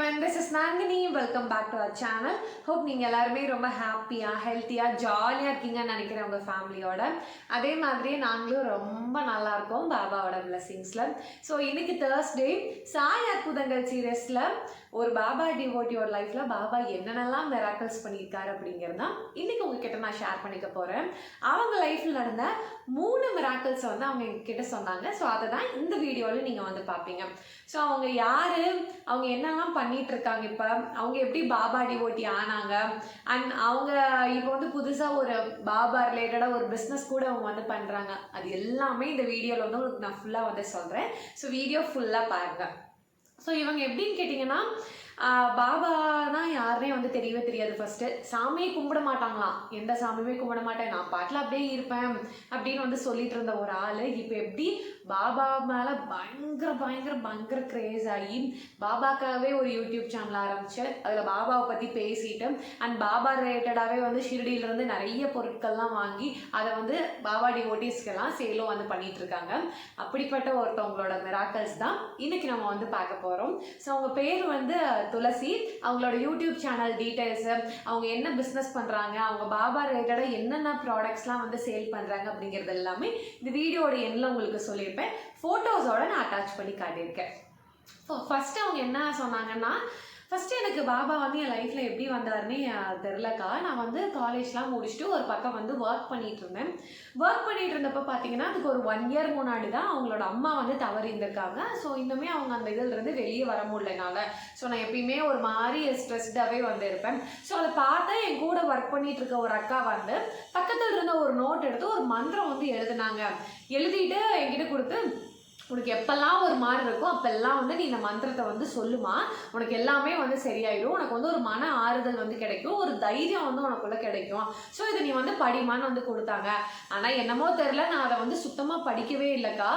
everyone, this is Nandini. Welcome back to our channel. Hope நீங்க எல்லாரும் ரொம்ப ஹாப்பியா ஹெல்த்தியா ஜாலியா இருக்கீங்கன்னு நினைக்கிறேன் உங்க ஃபேமிலியோட. அதே மாதிரி நாங்களும் ரொம்ப நல்லா இருக்கோம் பாபாவோட blessingsல. ஸோ இன்னைக்கு Thursday சாய் அற்புதங்கள் சீரியஸ்ல ஒரு பாபா டிவோட்டியோட லைஃப்ல பாபா என்னென்னலாம் மிராக்கிள்ஸ் பண்ணியிருக்காரு அப்படிங்கிறது தான் இன்னைக்கு உங்ககிட்ட நான் ஷேர் பண்ணிக்க போறேன். அவங்க லைஃப்ல நடந்த 3 மிராக்கிள்ஸ் அவங்க எங்ககிட்ட சொன்னாங்க. ஸோ அதை தான் இந்த வீடியோவில் நீங்கள் பார்ப்பீங்க. ஸோ அவங்க யாரு, அவங்க என்னெல்லாம் பண்ணிட்டு இருக்காங்க, இப்போ அவங்க எப்படி பாபா டிவோட்டி ஆனாங்க, அண்ட் அவங்க இப்போ புதுசாக ஒரு பாபா ரிலேட்டடாக ஒரு பிஸ்னஸ் கூட அவங்க பண்ணுறாங்க. அது எல்லாமே இந்த வீடியோவில் உங்களுக்கு நான் ஃபுல்லாக சொல்கிறேன். ஸோ வீடியோ ஃபுல்லாக பாருங்கள். ஸோ இவங்க எப்படின்னு கேட்டிங்கன்னா, பாபானா யாருனே தெரியவே தெரியாது. ஃபஸ்ட்டு சாமியை கும்பிட மாட்டாங்களாம், எந்த சாமியுமே கும்பிட மாட்டேன், நான் பாட்டில் அப்படியே இருப்பேன் அப்படின்னு சொல்லிட்டு இருந்த ஒரு ஆள் இப்போ எப்படி பாபா மேலே பயங்கர பயங்கர பயங்கர க்ரேஸ் ஆகி பாபாக்காகவே ஒரு யூடியூப் சேனல் ஆரம்பிச்சு அதில் பாபாவை பற்றி பேசிட்டு அண்ட் பாபா ரிலேட்டடாகவே ஷிரடியிலேருந்து நிறைய பொருட்கள்லாம் வாங்கி அதை பாபா டிவோட்டிஸ்க்கெல்லாம் சேலும் பண்ணிட்டு இருக்காங்க. அப்படிப்பட்ட ஒருத்தவங்களோட மிராக்கல்ஸ் தான் இன்னைக்கு நம்ம பார்க்க போகிறோம். ஸோ அவங்க பேர் துளசி. அவங்களோட யூடியூப் சேனல் டீட்டெயில்ஸு, அவங்க என்ன பிஸ்னஸ் பண்ணுறாங்க, அவங்க பாபா ரிலேட்டடாக என்னென்ன ப்ராடக்ட்ஸ்லாம் சேல் பண்ணுறாங்க அப்படிங்கிறது எல்லாமே இந்த வீடியோட எண்ணில் உங்களுக்கு சொல்லியிருப்பேன். ஃபோட்டோஸோட நான் அட்டாச் பண்ணி காட்டியிருக்கேன். ஃபஸ்ட்டு அவங்க என்ன சொன்னாங்கன்னா, ஃபஸ்ட்டு எனக்கு பாபா என் லைஃப்பில் எப்படி வந்தாருன்னு தெரிலக்கா. நான் காலேஜ்லாம் முடிச்சுட்டு ஒரு பக்கம் ஒர்க் பண்ணிகிட்டு இருந்தேன். ஒர்க் பண்ணிகிட்டு இருந்தப்போ பார்த்தீங்கன்னா அதுக்கு ஒரு 1 இயர் முன்னாடி தான் அவங்களோட அம்மா தவறி இருந்திருக்காங்க. ஸோ இன்னுமே அவங்க அந்த இதிலிருந்து வெளியே வர முடியலனால ஸோ நான் எப்பயுமே ஒரு மாதிரி ஸ்ட்ரெஸ்டாகவே இருப்பேன். ஸோ அதை பார்த்தா என் கூட ஒர்க் பண்ணிகிட்டு இருக்க ஒரு அக்கா பக்கத்தில் இருந்த ஒரு நோட் எடுத்து ஒரு மந்திரம் எழுதுனாங்க. எழுதிட்டு என்கிட்ட கொடுத்து, உனக்கு எப்பெல்லாம் ஒரு மாதிரி இருக்கும் அப்பெல்லாம் நீ இந்த மந்திரத்தை சொல்லுமா, உனக்கு எல்லாமே சரியாயிடும், உனக்கு ஒரு மன ஆறுதல் கிடைக்கும், ஒரு தைரியம் உனக்குள்ள கிடைக்கும். ஸோ இதை நீ படிமான்னு கொடுத்தாங்க. ஆனால் என்னமோ தெரில, நான் அதை சுத்தமாக படிக்கவே இல்லைக்கா.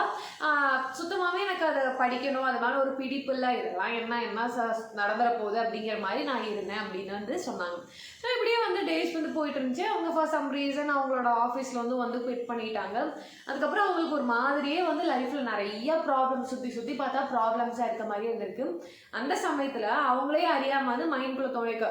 சுத்தமாகவே எனக்கு அதை படிக்கணும் அது மேலே ஒரு பிடிப்பு இல்லை. இதெல்லாம் என்ன நடந்துற போகுது அப்படிங்கிற மாதிரி நான் இருந்தேன் அப்படின்னு சொன்னாங்க. ஸோ இப்படியே டேஸ் போயிட்டு இருந்துச்சு. அவங்க ஃபார் சம் ரீசன் அவங்களோட ஆஃபீஸில் குவிட் பண்ணிட்டாங்க. அதுக்கப்புறம் அவங்களுக்கு ஒரு மாதிரியே லைஃப்பில் நிறைய ப்ராப்ளம் சுற்றி பார்த்தா ப்ராப்ளம்ஸாக இருக்க மாதிரி இருந்திருக்கு. அந்த சமயத்தில் அவங்களே அறியாமல் மைண்ட்குள்ளே தோணிக்க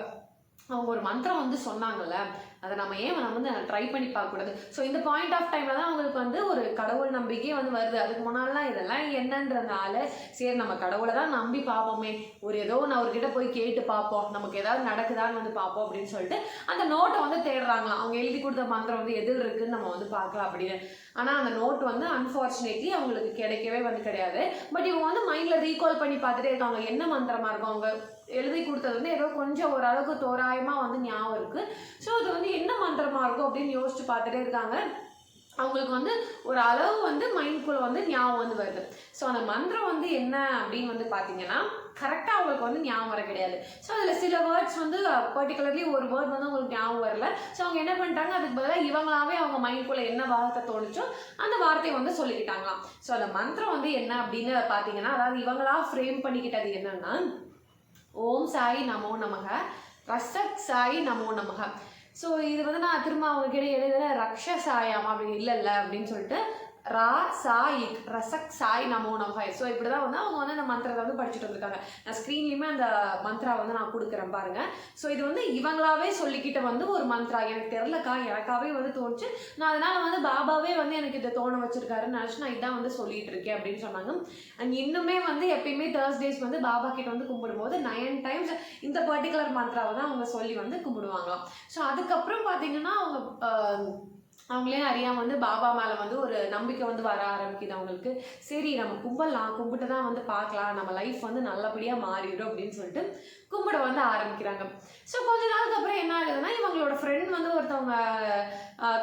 அவங்க ஒரு மந்திரம் சொன்னாங்கல்ல, அதை நம்ம ஏன் ட்ரை பண்ணி பார்க்கக்கூடாது. ஸோ இந்த பாயிண்ட் ஆஃப் டைமில் தான் அவங்களுக்கு ஒரு கடவுள் நம்பிக்கையே வருது. அதுக்கு முன்னாடிலாம் இதெல்லாம் என்னன்றதுனால சரி நம்ம கடவுளை தான் நம்பி பார்ப்போமே, ஒரு ஏதோ ஒன்று அவர்கிட்ட போய் கேட்டு பார்ப்போம், நமக்கு ஏதாவது நடக்குதான்னு பார்ப்போம் அப்படின்னு சொல்லிட்டு அந்த நோட்டை தேடுறாங்களாம். அவங்க எழுதி கொடுத்த மந்திரம் எதில் இருக்குன்னு நம்ம பார்க்கலாம் அப்படின்னு. ஆனால் அந்த நோட் அன்ஃபார்ச்சுனேட்லி அவங்களுக்கு கிடைக்கவே கிடையாது. பட் இவங்க மைண்டில் ரீகால் பண்ணி பார்த்துட்டே இருக்காங்க என்ன மந்திரமாக இருக்கும். அவங்க எழுதி கொடுத்தது ஏதோ கொஞ்சம் ஓரளவுக்கு தோராயமாக ஞாபகம் இருக்குது. ஸோ அது என்ன மந்திரமாக இருக்கும் அப்படின்னு யோசிச்சு பார்த்துட்டே இருக்காங்க. அவங்களுக்கு ஒரு அளவு மைண்ட்குள்ளே ஞாபகம் வருது. ஸோ அந்த மந்திரம் என்ன அப்படின்னு பார்த்தீங்கன்னா கரெக்டாக அவங்களுக்கு ஞாபகம் வர கிடையாது. ஸோ அதில் சில வேர்ட்ஸ் பர்டிகுலர்லி ஒரு வேர்ட் அவங்களுக்கு ஞாபகம் வரல. ஸோ அவங்க என்ன பண்ணிட்டாங்க, அதுக்கு பதிலாக இவங்களாவே அவங்க மைண்ட்குள்ளே என்ன வார்த்தை தோணுச்சோ அந்த வார்த்தையை சொல்லிக்கிட்டாங்களாம். ஸோ அந்த மந்திரம் என்ன அப்படின்னு பார்த்தீங்கன்னா, அதாவது இவங்களா ஃப்ரேம் பண்ணிக்கிட்டது என்னன்னா, ஓம் சாய் நமோ நமக, ரசக் சாய் நமோ நமக. ஸோ இது நான் திரும்ப அவங்க கிட்ட எழுதுற ரக்ஷ சாயாமா அப்படி இல்லை அப்படின்னு சொல்லிட்டு ரா சாயிக் ரசக் சாய் நமோ நமக. ஸோ இப்படி தான் அவங்க அந்த மந்திரத்தை படிச்சுட்டு வந்திருக்காங்க. நான் ஸ்க்ரீன்லேயுமே அந்த மந்த்ரா நான் கொடுக்குறேன் பாருங்க. ஸோ இது இவங்களாவே சொல்லிக்கிட்ட ஒரு மந்த்ரா. எனக்கு தெரிலக்கா, எனக்காவே தோணுச்சு. நான் அதனால் பாபாவே எனக்கு இதை தோண வச்சிருக்காருன்னு நினச்சி நான் இதான் சொல்லிட்டு இருக்கேன் அப்படின்னு சொன்னாங்க. அண்ட் இன்னுமே எப்பயுமே தேர்ஸ்டேஸ் பாபா கிட்ட கும்பிடும்போது 9 times இந்த பர்டிகுலர் மந்த்ராவை தான் அவங்க சொல்லி கும்பிடுவாங்களாம். ஸோ அதுக்கப்புறம் பார்த்தீங்கன்னா அவங்களே அறியாமல் பாபா மேலே ஒரு நம்பிக்கை வர ஆரம்பிக்குது அவங்களுக்கு. சரி நம்ம கும்பிடலாம், கும்பிட்டு தான் பார்க்கலாம், நம்ம லைஃப் நல்லபடியாக மாறிடும் அப்படின்னு சொல்லிட்டு கும்பிட ஆரம்பிக்கிறாங்க. ஸோ கொஞ்ச நாளுக்கு அப்புறம் என்ன ஆகுதுன்னா, இவங்களோட ஃப்ரெண்ட் ஒருத்தவங்க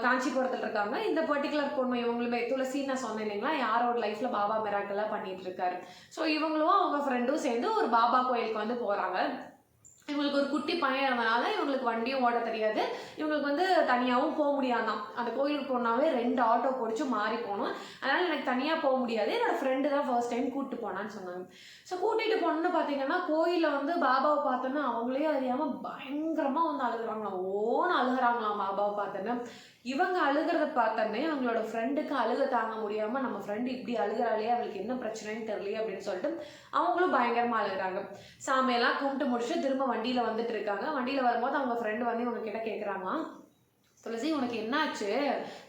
காஞ்சிபுரத்தில் இருக்காங்க. இந்த பர்டிகுலர் பொண்ணு இவங்களுமே துளசின்னு நான் சொன்னேன் இல்லைங்களா, யாரோட லைஃப்பில் பாபா மிராக்கெல்லாம் பண்ணிட்டு இருக்காரு. ஸோ இவங்களும் அவங்க ஃப்ரெண்டும் சேர்ந்து ஒரு பாபா கோயிலுக்கு போகிறாங்க. இவங்களுக்கு ஒரு குட்டி பையன் இருந்தனால இவங்களுக்கு வண்டியும் ஓட தெரியாது. இவங்களுக்கு தனியாகவும் போக முடியாதான். அந்த கோயிலுக்கு போனாவே 2 ஆட்டோ பிடிச்சி மாறி போகணும். அதனால் எனக்கு தனியாக போக முடியாது, என்னோடய ஃப்ரெண்டு தான் ஃபர்ஸ்ட் டைம் கூப்பிட்டு போனான்னு சொன்னாங்க. ஸோ கூட்டிகிட்டு போனோன்னு பார்த்தீங்கன்னா கோயிலில் பாபாவை பார்த்தோன்னா அவங்களே அறியாமல் பயங்கரமாக அழுகுறாங்களாம். ஓன்னு அழுகுறாங்களாம் பாபாவை பார்த்தோன்னா. இவங்க அழுகிறத பார்த்தோன்னே அவங்களோட ஃப்ரெண்டுக்கு அழுக தாங்க முடியாமல் நம்ம ஃப்ரெண்டு இப்படி அழுகிறாளே அவளுக்கு என்ன பிரச்சனைன்னு தெரியலையே அப்படின்னு சொல்லிட்டு அவங்களும் பயங்கரமாக அழுகிறாங்க. சாமியெல்லாம் கும்பிட்டு முடிச்சுட்டு திரும்ப வண்டியில் வந்துட்டு இருக்காங்க. வண்டியில் வரும்போது அவங்க ஃப்ரெண்டு வந்து இவங்க கிட்ட கேட்குறாங்க, துளசி உனக்கு என்னாச்சு?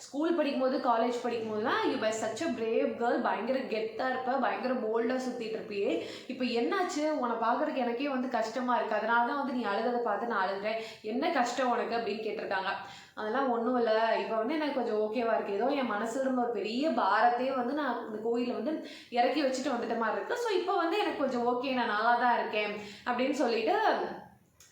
ஸ்கூல் படிக்கும்போது காலேஜ் படிக்கும்போதுலாம் you by such a brave girl, பயங்கர கெத்தாக இருப்ப, பயங்கர போல்டாக சுற்றிட்டு இருப்பியே, இப்போ என்னாச்சு? உன்னை பார்க்குறதுக்கு எனக்கே வந்து கஷ்டமாக இருக்குது, அதனால தான் வந்து நீ அழுகிறத பார்த்து நான் அழுகிறேன், என்ன கஷ்டம் உனக்கு அப்படின்னு கேட்டிருக்காங்க. அதெல்லாம் ஒன்றும் இல்லை, இப்போ வந்து எனக்கு கொஞ்சம் ஓகேவா இருக்குது, ஏதோ என் மனசில் இருந்த ஒரு பெரிய பாரத்தையே வந்து நான் இந்த கோயிலில் வந்து இறக்கி வச்சுட்டு வந்துட்ட மாதிரி இருக்குது, ஸோ இப்போ வந்து எனக்கு கொஞ்சம் ஓகே, நான் நல்லா தான் இருக்கேன் அப்படின்னு சொல்லிட்டு.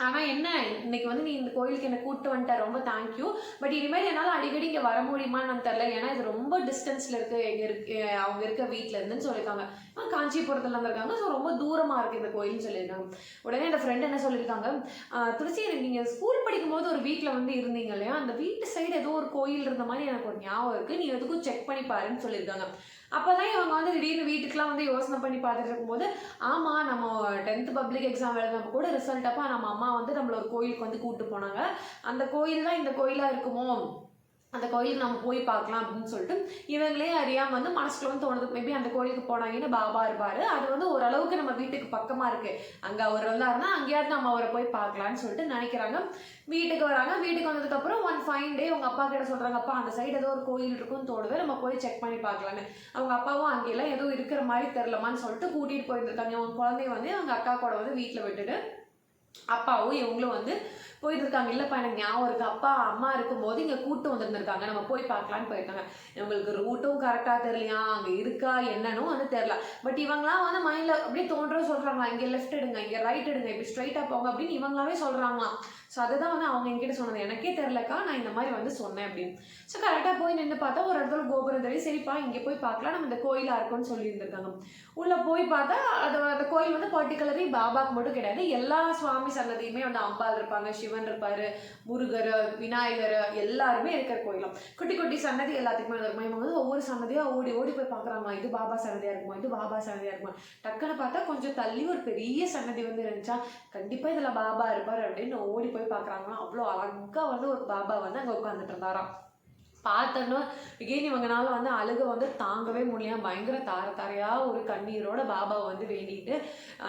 ஆனால் என்ன, இன்னைக்கு வந்து நீ இந்த கோயிலுக்கு என்னை கூப்பிட்டு வந்துட்ட, ரொம்ப தேங்க்யூ, பட் இனிமேல் என்னால் அடிக்கடி இங்கே வர முடியுமான்னு நான் தெரில, ஏன்னா இது ரொம்ப டிஸ்டன்ஸில் இருக்குது எங்கே அவங்க இருக்க வீட்டில் இருந்துன்னு சொல்லியிருக்காங்க. காஞ்சிபுரத்தில் இருந்திருக்காங்க, ஸோ ரொம்ப தூரமாக இருக்குது இந்த கோயில்னு சொல்லியிருக்காங்க. உடனே என் ஃப்ரெண்ட் என்ன சொல்லியிருக்காங்க, துளசி நீங்கள் ஸ்கூல் படிக்கும்போது ஒரு வீட்டில் வந்து இருந்தீங்க இல்லையா, அந்த வீட்டு சைடு ஏதோ ஒரு கோயில் இருந்த மாதிரி எனக்கு ஒரு ஞாபகம் இருக்குது, நீ எதுக்கும் செக் பண்ணி பாருன்னு சொல்லியிருக்காங்க. அப்போ தான் இவங்க வந்து திடீர்னு வீட்டுக்கெலாம் வந்து யோசனை பண்ணி பார்த்துட்டு இருக்கும்போது, ஆமாம் நம்ம 10th பப்ளிக் எக்ஸாம் எழுதினப்போ கூட ரிசல்ட் அப்போ நம்ம அம்மா வந்து நம்மள ஒரு கோயிலுக்கு வந்து கூப்பிட்டு போனாங்க, அந்த கோயில் தான் இந்த கோயிலாக இருக்குமோ, அந்த கோயிலுக்கு நம்ம போய் பார்க்கலாம் அப்படின்னு சொல்லிட்டு இவங்களே அறியாமல் வந்து மனசுக்குள்ள வந்து தோணுது, மேபி அந்த கோயிலுக்கு போனாங்கன்னு பாபா இருப்பார், அது வந்து ஓரளவுக்கு நம்ம வீட்டுக்கு பக்கமாக இருக்குது, அங்கே அவர் வந்தாருன்னா அங்கேயாவது நம்ம அவரை போய் பார்க்கலான்னு சொல்லிட்டு நினைக்கிறாங்க. வீட்டுக்கு வராங்க. வீட்டுக்கு வந்ததுக்கப்புறம் ஒன் ஃபைன் டே உங்கள் அப்பா கிட்ட சொல்கிறாங்க, அப்பா அந்த சைடு ஏதோ ஒரு கோயில் இருக்குன்னு தோணுது, நம்ம போய் செக் பண்ணி பார்க்கலான்னு. அவங்க அப்பாவும் அங்கெல்லாம் ஏதோ இருக்கிற மாதிரி தெரிலமான்னு சொல்லிட்டு கூட்டிகிட்டு போயிருந்துருக்காங்க. அவங்க குழந்தைய வந்து அவங்க அக்கா கூட வந்து வீட்டில் விட்டுட்டு அப்பாவும் இவங்களும் வந்து போயிட்டு இருக்காங்க. இல்லைப்பா எனக்கு ஞாபகம் இருக்குது, அப்பா அம்மா இருக்கும்போது இங்கே கூட்டு வந்துருந்துருக்காங்க, நம்ம போய் பார்க்கலான்னு போயிருக்காங்க. இவங்களுக்கு ரூட்டும் கரெக்டாக தெரியலையா, அங்கே இருக்கா என்னன்னு வந்து தெரில, பட் இவங்களாம் வந்து மைண்டில் அப்படியே தோன்ற சொல்கிறாங்களா, இங்கே லெஃப்ட் எடுங்க, இங்கே ரைட் எடுங்க, இப்படி ஸ்ட்ரைட்டாக போங்க அப்படின்னு இவங்களாவே சொல்கிறாங்களாம். ஸோ அதுதான் வந்து அவங்க என்கிட்ட சொன்னது, எனக்கே தெரிலக்கா நான் இந்த மாதிரி வந்து சொன்னேன் அப்படின்னு. ஸோ கரெக்டாக போய் நின்று பார்த்தா ஒரு இடத்துல கோபுரம் தெரியும், சரிப்பா இங்கே போய் பார்க்கலாம், நம்ம இந்த கோயிலாக இருக்கும்னு சொல்லியிருந்திருக்காங்க. உள்ளே போய் பார்த்தா அந்த கோயில் வந்து பர்டிகுலரி பாபாவுக்கு மட்டும் கிடையாது, எல்லா சுவாமி சன்னதியுமே வந்து அம்பாள் இருப்பாங்க, சிவன் இருப்பார், முருகர், விநாயகர் எல்லாருமே இருக்கிற கோயிலும். குட்டி குட்டி சன்னதி எல்லாத்துக்குமே இருக்கும். இவங்க வந்து ஒவ்வொரு சன்னதியாக ஓடி ஓடி போய் பார்க்குறாங்க, இது பாபா சன்னதியாக இருக்குமா, இது பாபா சன்னதியாக இருக்குமா. டக்குன்னு பார்த்தா கொஞ்சம் தள்ளி ஒரு பெரிய சன்னதி வந்து இருந்துச்சா, கண்டிப்பாக இதில் பாபா இருப்பார் அப்படின்னு ஓடி போய் பார்க்குறாங்கன்னா, அவ்வளோ அழகாக வந்து ஒரு பாபா வந்து அங்கே உட்காந்துட்டு இருந்தாராம். பார்த்தோன்னா எகெயின் இவங்கனால வந்து அழுக வந்து தாங்கவே முடியல, பயங்கர தாரையாக ஒரு கண்ணீரோட பாபாவை வந்து வேண்டிட்டு,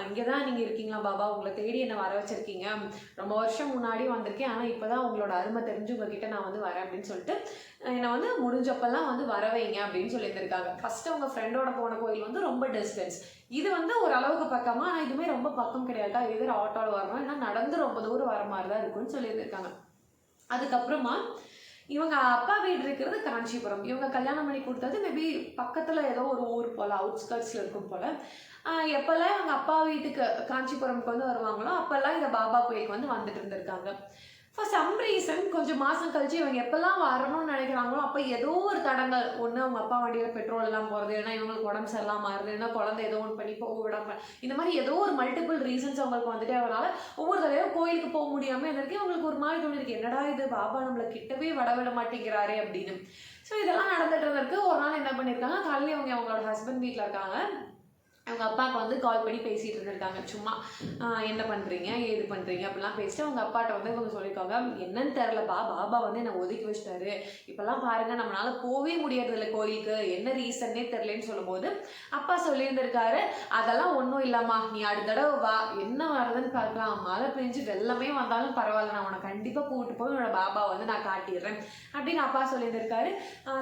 இங்கே தான் நீங்கள் இருக்கீங்களா பாபா, உங்களை தேடி என்னை வர வச்சுருக்கீங்க, ரொம்ப வருஷம் முன்னாடி வந்திருக்கேன், ஆனால் இப்போ தான் உங்களோட அருமை தெரிஞ்சு உங்ககிட்ட நான் வந்து வரேன் அப்படின்னு சொல்லிட்டு என்னை வந்து முடிஞ்சப்பெல்லாம் வந்து வர வைங்க அப்படின்னு சொல்லியிருந்திருக்காங்க. ஃபஸ்ட்டு அவங்க ஃப்ரெண்டோட போன கோயில் வந்து ரொம்ப டிஸ்டன்ஸ், இது வந்து ஒரு அளவுக்கு பக்கமாக, ஆனால் இதுவுமே ரொம்ப பக்கம் கிடையாதா, எதிர ஆட்டோவில் வரணும், ஏன்னா நடந்து ரொம்ப தூரம் வர மாதிரி தான் இருக்குன்னு சொல்லியிருந்திருக்காங்க. அதுக்கப்புறமா இவங்க அப்பா வீடு இருக்கிறது காஞ்சிபுரம், இவங்க கல்யாணம் பண்ணி கொடுத்தது மேபி பக்கத்தில் ஏதோ ஒரு ஊர் போல், அவுட்ஸ்கர்ட்ஸில் இருக்கும் போல். எப்போல்லாம் இவங்க அப்பா வீட்டுக்கு காஞ்சிபுரம்க்கு வந்து வருவாங்களோ அப்போல்லாம் இந்த பாபா கோயிலுக்கு வந்து வந்துட்டு இருந்திருக்காங்க. ஃபார் சம் ரீசன் கொஞ்சம் மாதம் கழிச்சு இவங்க எப்போல்லாம் வரணும்னு நினைக்கிறாங்களோ அப்போ ஏதோ ஒரு தடங்கள், ஒன்று அவங்க அப்பா வண்டியில் பெட்ரோல் எல்லாம் போகிறது, இல்லைன்னா இவங்களுக்கு உடம்பு சரியில்லாம மாறுது, இல்லைன்னா குழந்தை ஏதோ ஒன்று பண்ணி போக விடாமல், இந்த மாதிரி ஏதோ ஒரு மல்டிபிள் ரீசன்ஸ் அவங்களுக்கு வந்துட்டே வரனால ஒவ்வொரு தடவையும் கோயிலுக்கு போக முடியாமல் இருந்திருக்கு. அவங்களுக்கு ஒரு மாதிரி தோணிருக்கு, என்னடா இது பாபா நம்மளை கிட்டவே விட மாட்டேங்கிறாரே அப்படின்னு. ஸோ இதெல்லாம் நடந்துட்டு இருந்திருக்கு. ஒரு நாள் என்ன பண்ணியிருக்காங்க, காலையில் அவங்களோட ஹஸ்பண்ட் வீட்டில் இருக்காங்க, அவங்க அப்பாவுக்கு வந்து கால் பண்ணி பேசிகிட்டு இருந்திருக்காங்க, சும்மா என்ன பண்ணுறீங்க ஏது பண்ணுறீங்க அப்படிலாம் பேசிட்டு அவங்க அப்பாட்ட வந்து இவங்க சொல்லியிருக்காங்க, என்னன்னு தெரிலப்பா பாபா வந்து என்னை ஒதுக்கி வச்சிட்டாரு, இப்போல்லாம் பாருங்கள் நம்மளால போகவே முடியறதில்ல கோயிலுக்கு, என்ன ரீசன்னே தெரிலன்னு சொல்லும்போது அப்பா சொல்லியிருந்திருக்காரு, அதெல்லாம் ஒன்றும் இல்லைம்மா, நீ அடுத்த தடவை வா, என்ன வருதுன்னு பார்க்கலாம், மழை பெஞ்சு வெள்ளமே வந்தாலும் பரவாயில்ல, நான் உன்னை கண்டிப்பாக கூப்பிட்டு போய் உன்னோட பாபா வந்து நான் காட்டிடுறேன் அப்படின்னு அப்பா சொல்லியிருந்திருக்காரு.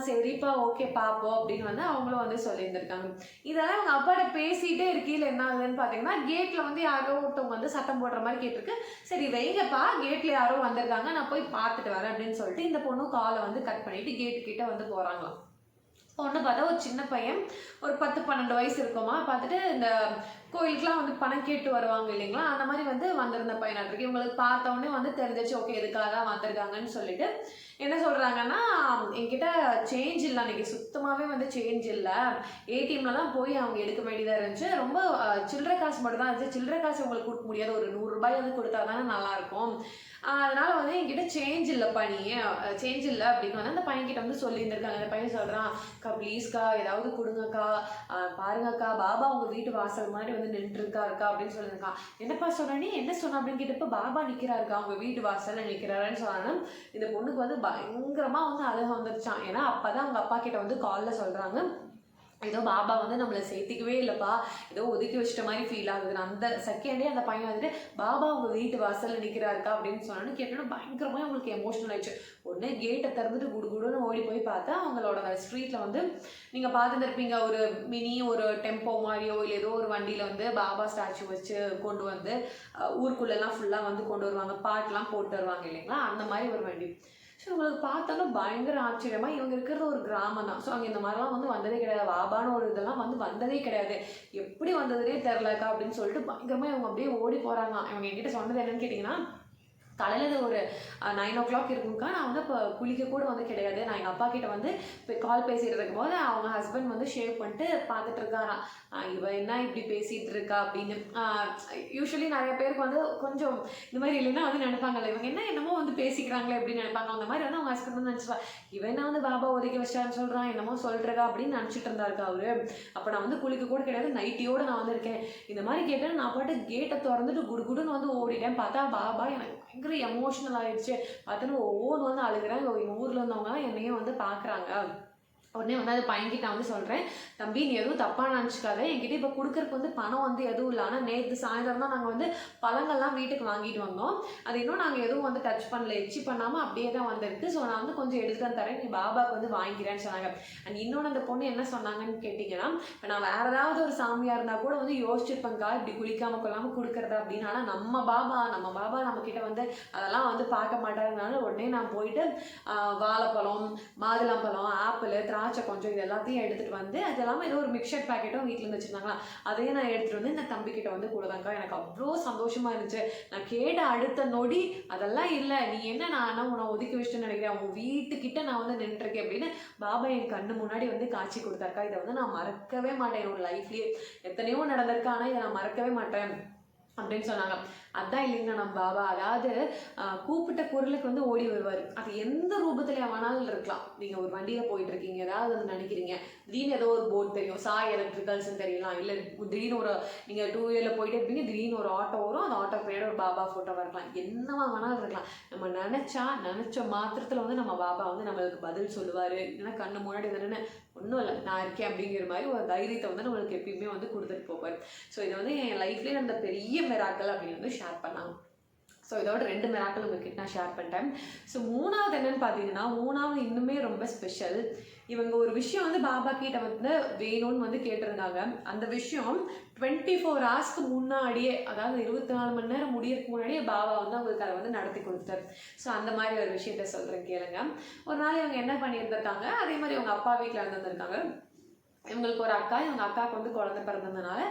சரிப்பா ஓகே பார்ப்போம் அப்படின்னு வந்து அவங்களும் வந்து சொல்லியிருந்திருக்காங்க. இதெல்லாம் அவங்க அப்பாட்ட பேசிட்டே இருக்கையில் என்ன ஆகுதுன்னு பார்த்தீங்கன்னா, கேட்டில் வந்து யாரோ ஒருத்தவங்க வந்து சத்தம் போடுற மாதிரி கேட்டிருக்கு. சரி வைங்கப்பா, கேட்டில் யாரோ வந்திருக்காங்க, நான் போய் பார்த்துட்டு வரேன் அப்படின்னு சொல்லிட்டு இந்த பொண்ணு காலை வந்து கட் பண்ணிட்டு கேட்டுக்கிட்ட வந்து போகிறாங்களாம். பொண்ணு பார்த்தா ஒரு சின்ன பையன், ஒரு 10-12 வயசு இருக்குமா, பார்த்துட்டு இந்த கோயிலுக்குலாம் வந்து பணம் கேட்டு வருவாங்க இல்லைங்களா, அந்த மாதிரி வந்து வந்திருந்த பையனாட்டிருக்கு. இவங்களுக்கு பார்த்தோன்னே வந்து தெரிஞ்சிச்சு, ஓகே எதுக்காக தான் வந்திருக்காங்கன்னு சொல்லிட்டு என்ன சொல்கிறாங்கன்னா, என்கிட்ட சேஞ்ச் இல்லை அன்றைக்கி, சுத்தமாகவே வந்து சேஞ்ச் இல்லை, ஏடிஎம்மில் தான் போய் அவங்க எடுக்க வேண்டியதாக இருந்துச்சு, ரொம்ப சில்லறை காசு மட்டும் தான் இருந்துச்சு, சில்லறை காசு உங்களுக்கு கொடுக்க முடியாது, ஒரு 100 ரூபாய் வந்து கொடுத்தா தானே நல்லாயிருக்கும், அதனால் வந்து என்கிட்ட சேஞ்ச் இல்லைப்பா, நீ சேஞ்ச் இல்லை அப்படின்னு வந்து அந்த பையன்கிட்ட வந்து சொல்லியிருந்திருக்காங்க. அந்த பையன் சொல்கிறான், அக்கா ப்ளீஸ்க்கா ஏதாவது கொடுங்கக்கா, பாருங்கக்கா பாபா உங்கள் வீட்டு வாசல் மாதிரி வந்து வந்து நின்றுருக்கா அப்படின்னு சொல்லியிருக்கா. என்னப்பா சொன்னே, என்ன சொன்ன அப்படின்னு கேட்டப்ப பாபா நிற்கிறாருக்கா அவங்க வீட்டு வாசலில் நிற்கிறாருன்னு சொன்னாலும் இந்த பொண்ணுக்கு வந்து பயங்கரமாக வந்து அழுக வந்துருச்சான். ஏன்னா அப்போ தான் அவங்க அப்பா கிட்ட வந்து காலில் சொல்கிறாங்க, ஏதோ பாபா வந்து நம்மளை சேர்த்திக்கவே இல்லைப்பா, ஏதோ ஒதுக்கி வச்சிட்ட மாதிரி ஃபீல் ஆகுது. அந்த செகண்டே அந்த பையன் வந்துட்டு பாபா உங்கள் வீட்டு வாசலில் நிற்கிறாருக்கா அப்படின்னு சொன்னான்னு கேட்டோன்னா பயங்கரமாக அவங்களுக்கு எமோஷனல் ஆயிடுச்சு. உடனே கேட்டை திறந்துட்டு குடுன்னு ஓடி போய் பார்த்தா அவங்களோட ஸ்ட்ரீட்டில் வந்து நீங்கள் பார்த்துருப்பீங்க, ஒரு மினி ஒரு டெம்போ மாதிரியோ இல்லை ஏதோ ஒரு வண்டியில் வந்து பாபா ஸ்டாச்சு வச்சு கொண்டு வந்து ஊருக்குள்ளெல்லாம் ஃபுல்லாக வந்து கொண்டு வருவாங்க, பாட்டெலாம் போட்டு வருவாங்க இல்லைங்களா, அந்த மாதிரி ஒரு வண்டி. ஸோ இவங்களுக்கு பார்த்தாலும் பயங்கர ஆச்சரியமா, இவங்க இருக்கிறது ஒரு கிராமம் தான். ஸோ அங்கே இந்த மாதிரிலாம் வந்து வந்ததே கிடையாது, பாபான்னு ஒரு இதெல்லாம் வந்து வந்ததே கிடையாது, எப்படி வந்ததுனே தெரிலக்கா அப்படின்னு சொல்லிட்டு பயங்கரமாக இவங்க அப்படியே ஓடி போகிறாங்க. இவங்க என்கிட்ட சொன்னது என்னன்னு கேட்டிங்கன்னா, காலையில் ஒரு 9 o'clock இருக்குங்கக்கா, நான் வந்து இப்போ குளிக்க கூட வந்து கிடையாது, நான் எங்கள் அப்பா கிட்ட வந்து இப்போ கால் பேசிகிட்டு இருக்கும் போது அவங்க ஹஸ்பண்ட் வந்து ஷேவ் பண்ணிட்டு பார்த்துட்டு இருக்காராம். இவ என்ன இப்படி பேசிகிட்டு இருக்கா அப்படின்னு. யூஸ்வலி நிறைய பேருக்கு வந்து கொஞ்சம் இந்த மாதிரி இல்லைன்னா வந்து நினைப்பாங்கல்ல, இவங்க என்ன என்னமோ வந்து பேசிக்கிறாங்களே அப்படின்னு நினைப்பாங்க. அந்த மாதிரி வந்து அவங்க ஹஸ்பண்ட் வந்து நினச்சிப்பா, இவன் என்ன வந்து பாபா ஒதுக்கி வச்சான்னு சொல்கிறான், என்னமோ சொல்கிறா அப்படின்னு நினச்சிட்டு இருந்தாருக்கா அவரு. அப்போ நான் வந்து குளிக்க கூட கிடையாது, நைட்டியோடு நான் வந்து இருக்கேன். இந்த மாதிரி கேட்டேன், நான் பாட்டு கேட்டை திறந்துட்டு குடுன்னு வந்து ஓடிட்டேன். பார்த்தா பாபா எனக்கு பயங்கர எமோஷனல் ஆயிடுச்சு. பார்த்தோன்னா ஒவ்வொன்று வந்து அழுகிறேன். எங்கள் ஊரில் இருந்தவங்கலாம் என்னையும் வந்து பார்க்குறாங்க. உடனே வந்து அது பையன்கிட்ட வந்து சொல்கிறேன், தம்பி நீ எதுவும் தப்பாக நினச்சிக்காத, என்கிட்ட இப்போ கொடுக்குறக்கு வந்து பணம் வந்து எதுவும் இல்லை. ஆனால் நேற்று சாயந்தரம் தான் நாங்கள் வந்து பழங்கள்லாம் வீட்டுக்கு வாங்கிட்டு வந்தோம், அது இன்னும் நாங்கள் எதுவும் வந்து டச் பண்ணல, எச்சி பண்ணாமல் அப்படியே தான் வந்திருக்கு. ஸோ நான் வந்து கொஞ்சம் எடுத்துட்டு வந்து தரேன், நீ பாபாவுக்கு வந்து வாங்கிக்கிறேன்னு சொன்னாங்க. அண்ட் இன்னொன்று அந்த பொண்ணு என்ன சொன்னாங்கன்னு கேட்டிங்கன்னா, இப்போ நான் வேறு ஏதாவது ஒரு சாமியாக இருந்தால் கூட வந்து யோசிச்சிருப்பேங்க்கா, இப்படி குளிக்காமல் கொள்ளாமல் கொடுக்குறதா அப்படின்னு. ஆனால் நம்ம பாபா நம்மக்கிட்ட வந்து அதெல்லாம் வந்து பார்க்க மாட்டாருனால உடனே நான் போயிட்டு வாழைப்பழம், மாதுளம்பழம், ஆப்பிள், திராட்சை கொஞ்சம் இது எல்லாத்தையும் எடுத்துகிட்டு வந்து, அது எல்லாமே ஏதோ ஒரு மிக்சர் பேக்கெட்டும் வீட்டில் இருந்து வச்சுருந்தாங்களா, அதையும் நான் எடுத்துகிட்டு வந்து இந்த தம்பிக்கிட்ட வந்து கொடுத்தாங்க்கா. எனக்கு அவ்வளோ சந்தோஷமாக இருந்துச்சு. நான் கேட்ட அடுத்த நொடி அதெல்லாம் இல்லை, நீ என்ன நான் உன்னை ஒதுக்கி வச்சுட்டு நினைக்கிறேன், உன் வீட்டுக்கிட்ட நான் வந்து நின்றுருக்கேன் அப்படின்னு பாபா என் கண்ணு முன்னாடி வந்து காட்சி கொடுத்தாருக்கா. இதை வந்து நான் மறக்கவே மாட்டேன், என்னோட லைஃப்லேயே எத்தனையோ நடந்திருக்கா, ஆனால் இதை நான் மறக்கவே மாட்டேன் அப்படின்னு சொன்னாங்க. அதான் இல்லைங்க நம்ம பாபா, அதாவது கூப்பிட்ட குரலுக்கு வந்து ஓடி வருவார். அது எந்த ரூபத்தில் வேணாலும் இருக்கலாம். நீங்கள் ஒரு வண்டியில் போயிட்டு இருக்கீங்க, ஏதாவது வந்து நினைக்கிறீங்க, திடீர்னு ஏதோ ஒரு போர்டு தெரியும், சாய் எலக்ட்ரிக்கல்ஸ்ன்னு தெரியலாம், இல்லை திடீர்னு ஒரு நீங்கள் 2 wheeler போயிட்டே இருப்பீங்க, திடீர்னு ஒரு ஆட்டோ வரும், அந்த ஆட்டோ பின்னாடி ஒரு பாபா ஃபோட்டோ இருக்கலாம், என்னவா வேணாலும் இருக்கலாம். நம்ம நினச்ச மாத்திரத்தில் வந்து நம்ம பாபா வந்து நம்மளுக்கு பதில் சொல்லுவார். இல்லைன்னா கண்ணு முன்னாடி என்னென்னு ஒன்றும் இல்லை நான் இருக்கேன் அப்படிங்கிற மாதிரி ஒரு தைரியத்தை வந்து நம்மளுக்கு எப்பயுமே வந்து கொடுத்துட்டு போவார். ஸோ இது வந்து என் லைஃப்லேயே அந்த பெரிய மிராக்கள் அப்படின்னு வந்து ஷேர் பண்ணாங்க. ஸோ இதோட 2 மிராக்கள் உங்ககிட்ட நான் ஷேர் பண்ணிட்டேன். ஸோ 3வது என்னன்னு பார்த்தீங்கன்னா, 3வது இன்னுமே ரொம்ப ஸ்பெஷல். இவங்க ஒரு விஷயம் வந்து பாபா கிட்ட வந்து வேணும்னு வந்து கேட்டிருந்தாங்க. அந்த விஷயம் 24 hours முன்னாடியே, அதாவது 24 மணி நேரம் முடியறதுக்கு முன்னாடியே பாபா வந்து அவங்களுக்கு அதை வந்து நடத்தி கொடுத்தாரு. ஸோ அந்த மாதிரி ஒரு விஷயத்த சொல்கிறேன் கேளுங்க. ஒரு நாள் இவங்க என்ன பண்ணியிருந்திருக்காங்க, அதே மாதிரி அவங்க அப்பா வீட்டில் இருந்திருக்காங்க. இவங்களுக்கு ஒரு அக்கா, இவங்க அக்காவுக்கு வந்து குழந்தை பிறந்ததுனால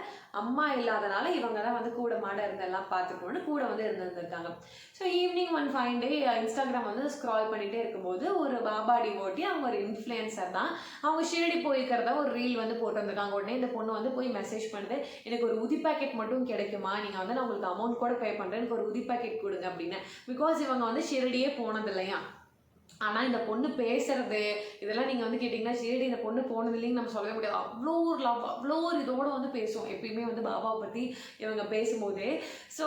அம்மா இல்லாதனால இவங்க தான் வந்து கூட மாட இருந்தெல்லாம் பார்த்துக்கணுன்னு கூட வந்து இருந்திருக்காங்க. So evening one fine day Instagram வந்து ஸ்க்ரால் பண்ணிகிட்டே இருக்கும்போது ஒரு பாபா டிவோட்டி, அவங்க ஒரு இன்ஃப்ளூயன்சர் தான், அவங்க ஷிரடி போய்க்கிறதா ஒரு ரீல் வந்து போட்டு வந்திருக்காங்க. உடனே இந்த பொண்ணு வந்து போய் மெசேஜ் பண்ணுது, எனக்கு ஒரு உதி பேக்கெட் மட்டும் கிடைக்குமா, நீங்கள் வந்து நான் உங்களுக்கு அமௌண்ட் கூட பே பண்ணுறேன், எனக்கு ஒரு உதி பேக்கெட் கொடுங்க அப்படின்னு. பிகாஸ் இவங்க வந்து ஷிரடியே போனது இல்லையா. ஆனால் இந்த பொண்ணு பேசுறது இதெல்லாம் நீங்கள் வந்து கேட்டிங்கன்னா, சரி இந்த பொண்ணு போனது இல்லைன்னு நம்ம சொல்லவே முடியாது. அவ்வளோ ஒரு லவ், அவ்வளோ ஒரு இதோடு வந்து பேசுவோம் எப்பயுமே வந்து பாபாவை பற்றி இவங்க பேசும்போதே. ஸோ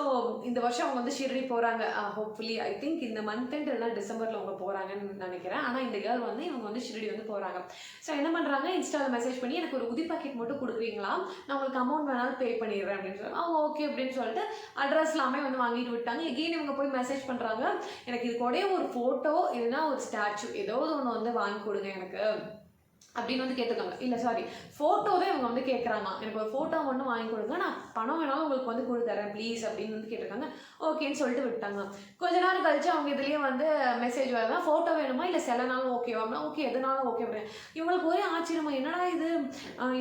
இந்த வருஷம் அவங்க வந்து ஷிரடி போகிறாங்க. ஹோப்ஃபுல்லி ஐ திங்க் இந்த மந்த் அண்ட் இல்லைனா டிசம்பரில் அவங்க போகிறாங்கன்னு நினைக்கிறேன். ஆனால் இந்த கேர்ள் வந்து இவங்க வந்து ஷிரடி வந்து போகிறாங்க. ஸோ என்ன பண்ணுறாங்க, இன்ஸ்டாவில் மெசேஜ் பண்ணி எனக்கு ஒரு உதி பாக்கெட் மட்டும் கொடுக்குறீங்களா, நான் உங்களுக்கு அமௌண்ட் வேணாலும் பே பண்ணிடுறேன் அப்படின்னு சொல்லி அவங்க ஓகே அப்படின்னு சொல்லிட்டு அட்ரஸ் எல்லாமே வந்து வாங்கிட்டு விட்டாங்க. எகெயின் இவங்க போய் மெசேஜ் பண்ணுறாங்க, எனக்கு இது கூட ஒரு ஃபோட்டோ இல்லைன்னா ஒரு ஸ்டாச்சு ஏதாவது ஒன்று வந்து வாங்கி கொடுங்க எனக்கு அப்படின்னு வந்து கேட்டிருக்காங்க. இல்லை சாரி, ஃபோட்டோ தான் இவங்க வந்து கேட்குறாங்க. எனக்கு ஒரு ஃபோட்டோ ஒன்று வாங்கி கொடுங்க, நான் பணம் வேணாலும் உங்களுக்கு வந்து கொடுத்துறேன் ப்ளீஸ் அப்படின்னு வந்து கேட்டிருக்காங்க. ஓகேன்னு சொல்லிட்டு விட்டாங்க. கொஞ்ச நேரம் கழிச்சு அவங்க இதுலேயே வந்து மெசேஜ் வரதான், ஃபோட்டோ வேணுமா இல்லை சிலனாலும் ஓகேவா, ஓகே எதுனாலும் ஓகே அப்படின்னு. இவங்களுக்கு ஒரே ஆச்சரியமா, என்னடா இது,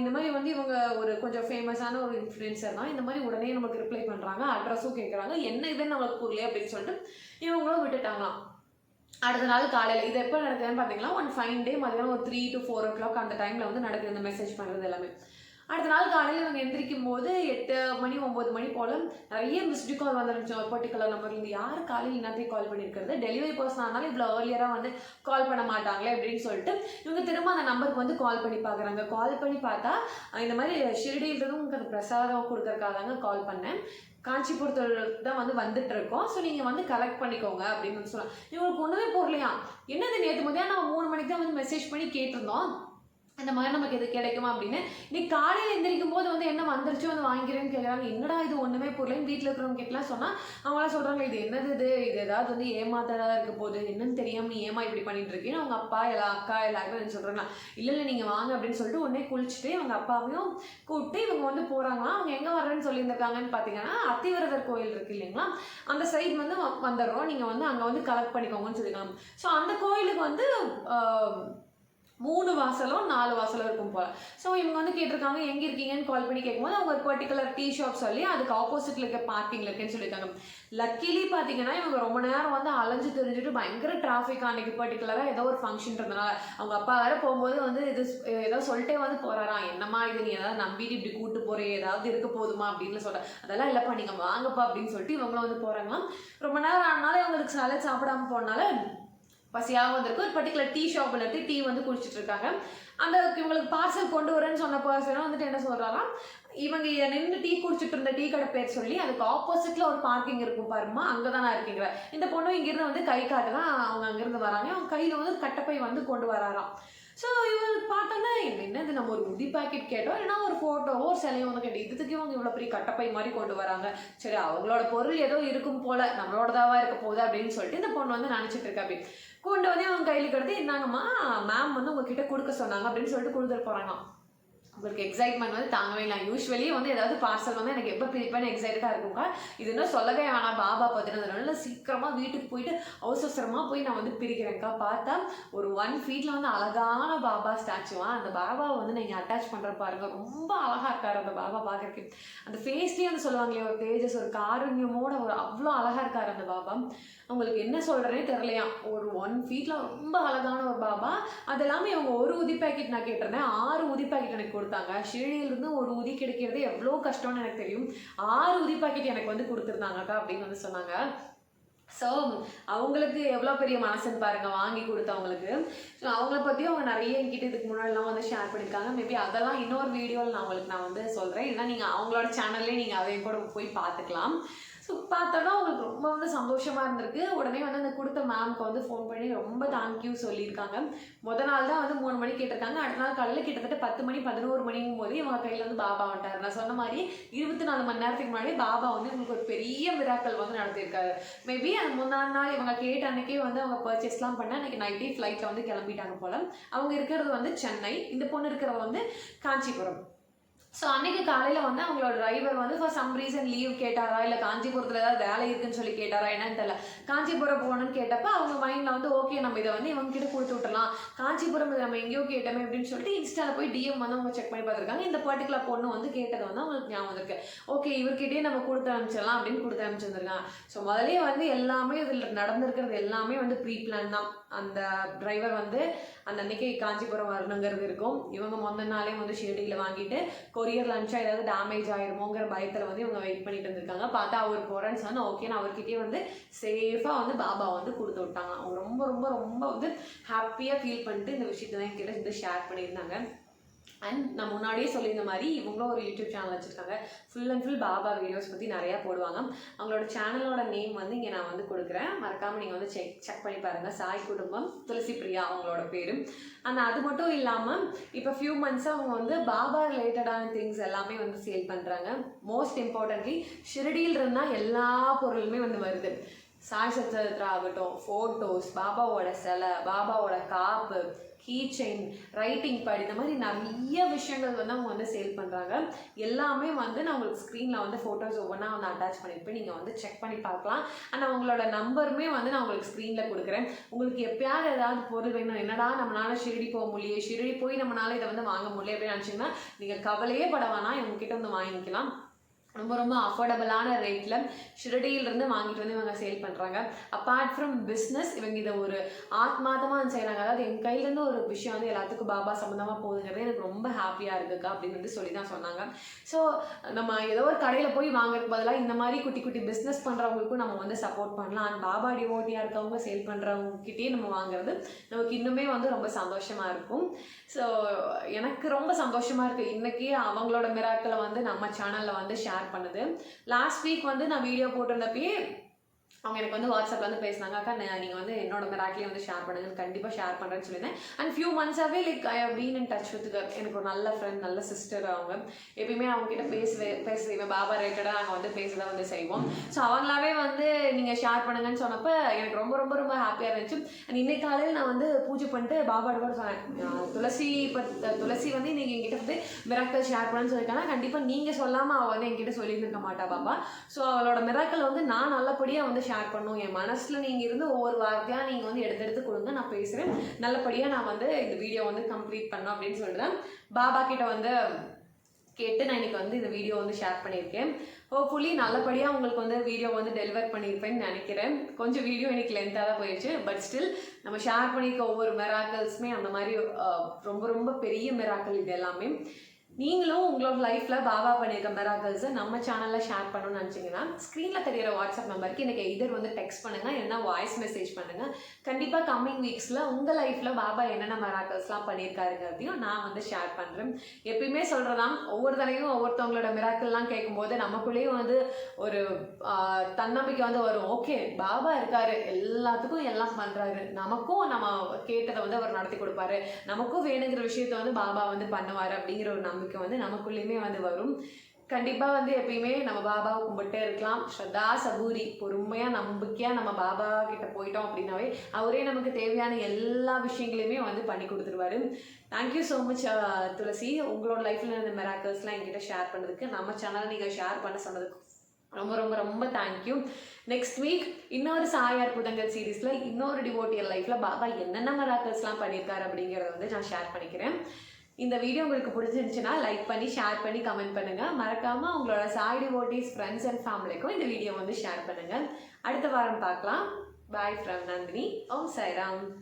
இந்த மாதிரி வந்து இவங்க ஒரு கொஞ்சம் ஃபேமஸான ஒரு இன்ஃப்ளூயன்சர் தான், இந்த மாதிரி உடனே நமக்கு ரிப்ளை பண்ணுறாங்க, அட்ரஸும் கேட்குறாங்க, என்ன இதுன்னு நம்மளுக்கு புரியல அப்படின்னு சொல்லிட்டு இவங்களும் விட்டுட்டாங்களாம். அடுத்த நாள் காலையில் இது எப்போ நடக்குதுன்னு பார்த்தீங்கன்னா, ஒன் ஃபைன் டே மதியானம் ஒரு 3 to 4 o'clock அந்த டைமில் வந்து நடக்குது இந்த மெசேஜ் பண்ணுறது எல்லாமே. அடுத்த நாள் காலையில் இவங்க எந்திரிக்கும் போது 8 மணி 9 மணி போல் நிறைய மிஸ்டு கால் வந்துருந்துச்சு ஒரு பர்டிகுலர் நம்பர்லேருந்து. யார் காலையில் இன்னத்தையும் கால் பண்ணியிருக்கிறது, டெலிவரி பர்சனாக இருந்தாலும் இவ்வளோ ஏர்லியராக வந்து கால் பண்ண மாட்டாங்களே அப்படின்னு சொல்லிட்டு இவங்க திரும்ப அந்த நம்பருக்கு வந்து கால் பண்ணி பார்க்குறாங்க. கால் பண்ணி பார்த்தா இந்த மாதிரி ஷிரடியிலிருந்து உங்களுக்கு அந்த பிரசாதம் கொடுக்கறதுக்காக தாங்க கால் பண்ணேன், காஞ்சிபுரத்தில் தான் வந்து வந்துட்டு இருக்கோம், ஸோ நீங்கள் வந்து கலெக்ட் பண்ணிக்கோங்க அப்படின்னு வந்து சொன்னாங்க. இவங்களுக்கு ஒன்றுமே போடலையா. என்னது நேற்று மதியானம் நம்ம 3 மணிக்கு தான் வந்து மெசேஜ் பண்ணி கேட்டிருந்தோம் இந்த மாதிரி நமக்கு எது கிடைக்குமா அப்படின்னு. இன்னைக்கு காலையில் எந்திரிக்கும் போது வந்து என்ன வந்துருச்சு வந்து வாங்கிக்கிறேன்னு கேட்குறாங்க. என்னடா இது ஒன்றுமே போடலன்னு வீட்டில் இருக்கிறவங்க கிட்டலாம் சொன்னால் அவங்களாம் சொல்கிறாங்க இது என்னது இது ஏதாவது வந்து ஏமாத்ததாக இருக்க போகுது, என்னன்னு தெரியாமல் நீ ஏமா இப்படி பண்ணிட்டு இருக்கீன்னு அவங்க அப்பா அக்கா எல்லாருமே வந்து சொல்கிறாங்க. இல்லை நீங்கள் வாங்க அப்படின்னு சொல்லிட்டு உடனே குளிச்சுட்டு அவங்க அப்பாவையும் கூப்பிட்டு இவங்க வந்து போகிறாங்களா. அவங்க எங்கே வர்றேன்னு சொல்லியிருந்திருக்காங்கன்னு பார்த்தீங்கன்னா அத்திவரதர் கோயில் இருக்கு இல்லைங்களா, அந்த சைடு வந்து வந்துடுறோம், நீங்கள் வந்து அங்கே வந்து கலெக்ட் பண்ணிக்கோங்கன்னு சொல்லியிருக்காங்க. ஸோ அந்த கோயிலுக்கு வந்து 3 வாசலோ 4 வாசலோ இருக்கும் போல். ஸோ இவங்க வந்து கேட்டிருக்காங்க எங்கே இருக்கீங்கன்னு கால் பண்ணி கேட்கும்போது அவங்க ஒரு பர்டிகுலர் டீ ஷாப் சொல்லி அதுக்கு ஆப்போசிட்டில் இருக்க பார்க்கிங்கில் இருக்குன்னு சொல்லியிருக்காங்க. லக்கிலி பார்த்தீங்கன்னா இவங்க ரொம்ப நேரம் வந்து அலைஞ்சு தெரிஞ்சுட்டு பயங்கர டிராஃபிக் அன்னைக்கு பர்டிகுலராக ஏதோ ஒரு ஃபங்க்ஷன் இருந்தனால அவங்க அப்பா வேறு போகும்போது வந்து இது ஏதோ சொல்லிட்டே வந்து போகிறாராம், என்னம்மா இது நீ ஏதாவது நம்பிட்டு இப்படி கூப்பிட்டு போகிறே ஏதாவது இருக்க போதுமா அப்படின்னு சொல்கிறேன். அதெல்லாம் இல்லைப்பா நீங்கள் வாங்கப்பா அப்படின்னு சொல்லிட்டு இவங்களும் வந்து போகிறாங்களாம். ரொம்ப நேரம் ஆனாலும் இவங்களுக்கு சாலை சாப்பிடாம போனால பசியாக வந்திருக்கு. ஒரு பர்டிகுலர் டீ ஷாப்பில் இருந்து டீ வந்து குடிச்சிட்டு இருக்காங்க. அந்த இவங்களுக்கு பார்சல் கொண்டு வரேன்னு சொன்ன பர்சனும் வந்துட்டு என்ன சொல்கிறாராம், இவங்க நின்று டீ குடிச்சிட்டு இருந்த டீ கடை பேர் சொல்லி அதுக்கு ஆப்போசிட்டில் ஒரு பார்க்கிங் இருக்கும் பாருமா, அங்கே தான் நான் இருக்கீங்க. இந்த பொண்ணு இங்கேருந்து வந்து கை காட்டு தான் அவங்க அங்கேருந்து வராங்க. அவங்க கையில் வந்து கட்டப்பை வந்து கொண்டு வராராம். ஸோ இவங்களுக்கு பார்த்தோன்னா என்னது நம்ம ஒரு உதி பாக்கெட் கேட்டோம், ஏன்னா ஒரு ஃபோட்டோவோ ஒரு சிலையோ வந்து கேட்டோம், இதுக்கு இவங்க இவ்வளோ பெரிய கட்டப்பை மாதிரி கொண்டு வராங்க, சரி அவங்களோட பொருள் ஏதோ இருக்கும் போல் நம்மளோடதாவா இருக்க போகுது அப்படின்னு சொல்லிட்டு இந்த பொண்ணு வந்து நினச்சிட்டு இருக்கா. அப்படி கொண்டு வந்து அவங்க கையில் கிடத்து இருந்தாங்கம்மா மேம் வந்து உங்ககிட்ட கொடுக்க சொன்னாங்க அப்படின்னு சொல்லிட்டு கொடுத்துட்டு போகிறாங்க. உங்களுக்கு எக்ஸைட்மெண்ட் வந்து தாங்கவே இல்லை. யூஸ்வலி வந்து ஏதாவது பார்சல் வந்து எனக்கு எப்போ பிரிப்பேன்னு எக்ஸைட்டாக இருக்குங்க. இது இன்னும் சொல்லவே வேணாம், பாபா பார்த்துட்டு சீக்கிரமாக வீட்டுக்கு போயிட்டு அவசரமாக போய் நான் வந்து பிரிக்கிறேன்க்கா. பார்த்தா ஒரு 1 feet வந்து அழகான பாபா ஸ்டாச்சுவா, அந்த பாபாவை வந்து நீங்கள் அட்டாச் பண்ணுற பாருங்க, ரொம்ப அழகாக இருக்காரு அந்த பாபா பார்க்குறக்கு. அந்த ஃபேஸ்லேயே வந்து சொல்லுவாங்களே ஒரு தேஜஸ் ஒரு காருண்யமோட ஒரு அவ்வளோ அழகாக இருக்காரு அந்த பாபா. உங்களுக்கு என்ன சொல்கிறேனே தெரியலையா, ஒரு 1 feet ரொம்ப அழகான ஒரு பாபா. அது எல்லாமே இவங்க ஒரு உதி பேக்கெட் நான் கேட்டிருந்தேன், 6 உதி பேக்கெட் எனக்கு கொடுத்தாங்க. ஷிரடியிலிருந்து ஒரு உதி கிடைக்கிறது எவ்வளோ கஷ்டம்னு எனக்கு தெரியும். 6 உதி பாக்கெட் எனக்கு வந்து கொடுத்துருந்தாங்கக்கா அப்படின்னு வந்து சொன்னாங்க. ஸோ அவங்களுக்கு எவ்வளோ பெரிய மனசுன்னு பாருங்கள் வாங்கி கொடுத்தவங்களுக்கு. ஸோ அவங்கள பற்றியும் அவங்க நிறைய என்கிட்ட இதுக்கு முன்னாடிலாம் வந்து ஷேர் பண்ணியிருக்காங்க. மேபி அதெல்லாம் இன்னொரு வீடியோவில் நான் வந்து சொல்கிறேன், இல்லைனா நீங்கள் அவங்களோட சேனல்லே நீங்கள் அதையும் கூட போய் பார்த்துக்கலாம். ஸோ பார்த்தோன்னா அவங்களுக்கு ரொம்ப வந்து சந்தோஷமாக இருந்திருக்கு. உடனே வந்து அந்த கொடுத்த மேம்க்கு வந்து ஃபோன் பண்ணி ரொம்ப தேங்க்யூ சொல்லியிருக்காங்க. நாள் தான் வந்து 3 மணிக்கு கேட்டிருக்காங்க. அடுத்த நாள் காலையில் கிட்டத்தட்ட 10 மணி 11 மணிங்கும் போது இவங்க கையில் வந்து பாபா வந்துட்டார். நான் சொன்ன மாதிரி 24 மணி நேரத்துக்கு முன்னாடி பாபா வந்து இவங்களுக்கு ஒரு பெரிய மிராக்கள் வந்து நடத்தியிருக்காரு. மேபி அந்த 3ஆம் நாள் இவங்க கேட்ட அன்னைக்கே வந்து அவங்க பர்ச்சேஸ்லாம் பண்ண அன்றைக்கி நைட்டே ஃப்ளைட்டில் வந்து கிளம்பிட்டாங்க போல். அவங்க இருக்கிறது வந்து சென்னை, இந்த பொண்ணு இருக்கிறது வந்து காஞ்சிபுரம். ஸோ அன்றைக்கி காலையில் வந்து அவங்களோட டிரைவர் வந்து ஃபார் சம் ரீசன் லீவ் கேட்டாரா, இல்லை காஞ்சிபுரத்தில் ஏதாவது வேலை இருக்குன்னு சொல்லி கேட்டாரா என்னன்னு தெரியல. காஞ்சிபுரம் போகணுன்னு கேட்டப்போ அவங்க மைண்டில் வந்து ஓகே நம்ம இதை வந்து இவங்ககிட்ட கொடுத்து விட்டுலாம், காஞ்சிபுரம் இதை நம்ம எங்கேயோ கேட்டோமே அப்படின்னு சொல்லிட்டு இன்ஸ்டாவில் போய் டிஎம் வந்து அவங்க செக் பண்ணி பார்த்துருக்காங்க. இந்த பர்டிகுலர் பொண்ணு வந்து கேட்டது வந்து அவங்களுக்கு ஞாபகம் இருக்கு. ஓகே இவர்கிட்டயே நம்ம கொடுத்து அனுப்பிச்சிடலாம் அப்படின்னு கொடுத்து அனுப்பிச்சிருந்துருக்காங்க. ஸோ முதலே வந்து எல்லாமே இதில் நடந்திருக்கிறது எல்லாமே வந்து ப்ரீ பிளான் தான். அந்த டிரைவர் வந்து அந்த அன்னைக்கு காஞ்சிபுரம் வரணுங்கிறது இருக்கும். இவங்க முந்தின நாளே வந்து ஷிரடியில் வாங்கிட்டு கொரியர் லஞ்சா ஏதாவது டேமேஜ் ஆயிருமோங்கிற பயத்தில் வந்து இவங்க வெயிட் பண்ணிட்டு இருந்திருக்காங்க. பார்த்தா அவர் போகிறேன்னு சொன்னால் ஓகேன்னு அவர்கிட்டயே வந்து சேஃபாக வந்து பாபா வந்து கொடுத்து விட்டாங்க. அவங்க ரொம்ப ரொம்ப ரொம்ப வந்து ஹாப்பியாக ஃபீல் பண்ணிட்டு இந்த விஷயத்தை தான் என்கிட்ட வந்து ஷேர் பண்ணியிருந்தாங்க. அண்ட் நான் முன்னாடியே சொல்லியிருந்த மாதிரி இவங்களும் ஒரு யூடியூப் சேனல் வச்சுருக்காங்க. Full and full Baba videos பற்றி நிறையா போடுவாங்க. அவங்களோட சேனலோட நேம் வந்து இங்கே நான் வந்து கொடுக்குறேன், மறக்காமல் நீங்கள் வந்து செக் பண்ணி பாருங்கள். சாய் குடும்பம் துளசி பிரியா அவங்களோட பேர். ஆனால் அது மட்டும் இல்லாமல் இப்போ ஃபியூ மந்த்ஸாக அவங்க வந்து பாபா ரிலேட்டடான திங்ஸ் எல்லாமே வந்து சேல் பண்ணுறாங்க. மோஸ்ட் இம்பார்ட்டன்ட்லி ஷிரடியில் இருந்தால் எல்லா பொருளுமே வந்து வருது. சாய் சத்திரா ஆகட்டும், ஃபோட்டோஸ், பாபாவோட சிலை, பாபாவோட காப்பு, கீ செயின், ரைட்டிங் பேட், இந்த மாதிரி நிறைய விஷயங்கள் வந்து அவங்க வந்து சேல் பண்ணுறாங்க. எல்லாமே வந்து நான் உங்களுக்கு ஸ்க்ரீனில் வந்து ஃபோட்டோஸ் ஒவ்வொன்றா வந்து அட்டாச் பண்ணியிருப்பேன், நீங்கள் வந்து செக் பண்ணி பார்க்கலாம். அண்ட் அவங்களோட நம்பருமே வந்து நான் உங்களுக்கு ஸ்க்ரீனில் கொடுக்குறேன். உங்களுக்கு எப்பயாவது ஏதாவது பொருள் வேணும், என்னடா நம்மளால ஷிரடி போக முடியல, ஷிரடி போய் நம்மளால இதை வந்து வாங்க முடியல அப்படின்னு நினச்சிங்கன்னா நீங்கள் கவலையே பட வேணாம், இவங்ககிட்ட வந்து வாங்கிக்கலாம். ரொம்ப ரொம்ப அஃபோர்டபுளான ரேட்டில் ஷிரடியிலிருந்து வாங்கிட்டு வந்து இவங்க சேல் பண்ணுறாங்க. அப்பார்ட் ஃப்ரம் பிஸ்னஸ் இவங்க இதை ஒரு ஆத்மாதமாக செய்கிறாங்க. அதாவது என் கையிலேருந்து ஒரு விஷயம் வந்து எல்லாத்துக்கும் பாபா சம்மந்தமாக போகுதுங்கிறது எனக்கு ரொம்ப ஹாப்பியாக இருக்குக்கா அப்படின்னு வந்து சொல்லி தான் சொன்னாங்க. ஸோ நம்ம ஏதோ ஒரு கடையில் போய் வாங்குறதுக்கு பதிலாக இந்த மாதிரி குட்டி குட்டி பிஸ்னஸ் பண்ணுறவங்களுக்கும் நம்ம வந்து சப்போர்ட் பண்ணலாம். அண்ட் பாபா டிவோட்டியாக இருக்கவங்க சேல் பண்ணுறவங்ககிட்டே நம்ம வாங்குறது நமக்கு இன்னுமே வந்து ரொம்ப சந்தோஷமாக இருக்கும். ஸோ எனக்கு ரொம்ப சந்தோஷமாக இருக்குது. இன்றைக்கி அவங்களோட மிராக்களை வந்து நம்ம சேனலில் வந்து ஷேர் பண்ணுது. லாஸ்ட் வீக் வந்து நான் வீடியோ போட்டிருந்தப்பயே அவங்க எனக்கு வந்து வாட்ஸ்அப்பில் வந்து பேசினாங்க, அக்கா நீங்கள் வந்து என்னோட மிராக்கிலையும் வந்து ஷேர் பண்ணுங்கன்னு. கண்டிப்பாக ஷேர் பண்ணுறேன்னு சொல்லியிருந்தேன். அண்ட் ஃபியூ மந்த்ஸாகவே like I have been in touch with எனக்கு ஒரு நல்ல ஃப்ரெண்ட், நல்ல சிஸ்டர். அவங்க எப்பயுமே அவங்ககிட்ட பேசுவேன் பாபா ரிலேட்டடாக நாங்கள் வந்து பேசதான் வந்து செய்வோம். ஸோ அவங்களாவே வந்து நீங்கள் ஷேர் பண்ணுங்கன்னு சொன்னப்போ எனக்கு ரொம்ப ரொம்ப ரொம்ப ஹாப்பியாக இருந்துச்சு. அண்ட் இன்னைக்கு காலையில் நான் வந்து பூஜை பண்ணிட்டு பாபாவோட கூட சொன்னேன், துளசி வந்து நீங்கள் எங்கிட்ட வந்து மிராக்கல் ஷேர் பண்ணணும்னு சொல்லியிருக்காங்க. கண்டிப்பாக நீங்கள் சொல்லாமல் அவள் வந்து என்கிட்ட சொல்லியிருந்துருக்க மாட்டா பாபா. ஸோ அவளோட மிராக்கல் வந்து நான் நல்லபடியாக வந்து ஷேர் பண்ணும். என் மனசில் நீங்கள் இருந்து ஒவ்வொரு வார்த்தையாக நீங்கள் வந்து எடுத்து கொடுங்க, நான் பேசுகிறேன், நல்லபடியாக நான் வந்து இந்த வீடியோ வந்து கம்ப்ளீட் பண்ணோம் அப்படின்னு சொல்கிறேன். பாபா கிட்ட வந்து கேட்டு நான் இன்னைக்கு வந்து இந்த வீடியோ வந்து ஷேர் பண்ணியிருக்கேன். ஹோப்ஃபுல்லி நல்லபடியாக உங்களுக்கு வந்து வீடியோ வந்து டெலிவர் பண்ணியிருப்பேன்னு நினைக்கிறேன். கொஞ்சம் வீடியோ எனக்கு லென்த்தாக தான் போயிடுச்சு. பட் ஸ்டில் நம்ம ஷேர் பண்ணியிருக்க ஒவ்வொரு மிராக்கல்ஸுமே அந்த மாதிரி ரொம்ப ரொம்ப பெரிய மிராக்கல். இது எல்லாமே நீங்களும் உங்களோட லைஃப்பில் பாபா பண்ணியிருக்க மிராக்கல்ஸை நம்ம சேனலில் ஷேர் பண்ணணும்னு நினச்சிங்கன்னா ஸ்க்ரீனில் தெரியிற வாட்ஸ்அப் நம்பருக்கு எனக்கு எதர் வந்து டெக்ஸ்ட் பண்ணுங்கள், இல்லைன்னா வாய்ஸ் மெசேஜ் பண்ணுங்கள். கண்டிப்பாக கம்மிங் வீக்ஸில் உங்கள் லைஃப்பில் பாபா என்னென்ன மிராக்கல்ஸ்லாம் பண்ணியிருக்காருங்கிறதையும் நான் வந்து ஷேர் பண்ணுறேன். எப்பயுமே சொல்கிறதான், ஒவ்வொரு தடவையும் ஒவ்வொருத்தவங்களோட மிராக்கல்லாம் கேட்கும்போது நமக்குள்ளேயும் வந்து ஒரு தன்னம்பிக்கை வந்து வரும். ஓகே, பாபா இருக்காரு, எல்லாத்துக்கும் எல்லாம் பண்ணுறாரு, நமக்கும் நம்ம கேட்டதை வந்து அவர் நடத்தி கொடுப்பாரு, நமக்கும் வேணுங்கிற விஷயத்த வந்து பாபா வந்து பண்ணுவார் அப்படிங்கிற ஒரு நம்பிக்கை வந்து நமக்குள்ளேயுமே வந்து வரும். கண்டிப்பாக வந்து எப்பயுமே நம்ம பாபாவை கும்பிட்டே இருக்கலாம். ஸ்ரத்தா சபூரி பொறுமையாக நம்பிக்கையாக நம்ம பாபா கிட்ட போயிட்டோம் அப்படின்னாவே அவரே நமக்கு தேவையான எல்லா விஷயங்களையுமே வந்து பண்ணி கொடுத்துருவாரு. தேங்க்யூ ஸோ மச் துளசி, உங்களோட லைஃப்பில் இந்த மிராக்கல்ஸ்லாம் என்கிட்ட ஷேர் பண்ணதுக்கு, நம்ம சேனலை நீங்கள் ஷேர் பண்ண சொன்னதுக்கு ரொம்ப ரொம்ப ரொம்ப தேங்க்யூ. நெக்ஸ்ட் வீக் இன்னொரு சாய் அற்புதங்கள் சீரீஸில் இன்னொரு டிவோட்டியல் லைஃப்பில் பாபா என்னென்ன மிராக்கல்ஸ்லாம் பண்ணியிருக்காரு அப்படிங்கிறத வந்து நான் ஷேர் பண்ணிக்கிறேன். இந்த வீடியோ உங்களுக்கு பிடிச்சிருந்துச்சுன்னா லைக் பண்ணி, ஷேர் பண்ணி, கமெண்ட் பண்ணுங்கள். மறக்காமல் உங்களோட சாய் டிவோட்டிஸ் ஃப்ரெண்ட்ஸ் அண்ட் ஃபேமிலிக்கும் இந்த வீடியோ வந்து ஷேர் பண்ணுங்கள். அடுத்த வாரம் பார்க்கலாம். Bye from Nandini. ஓம் சாய்ராம்.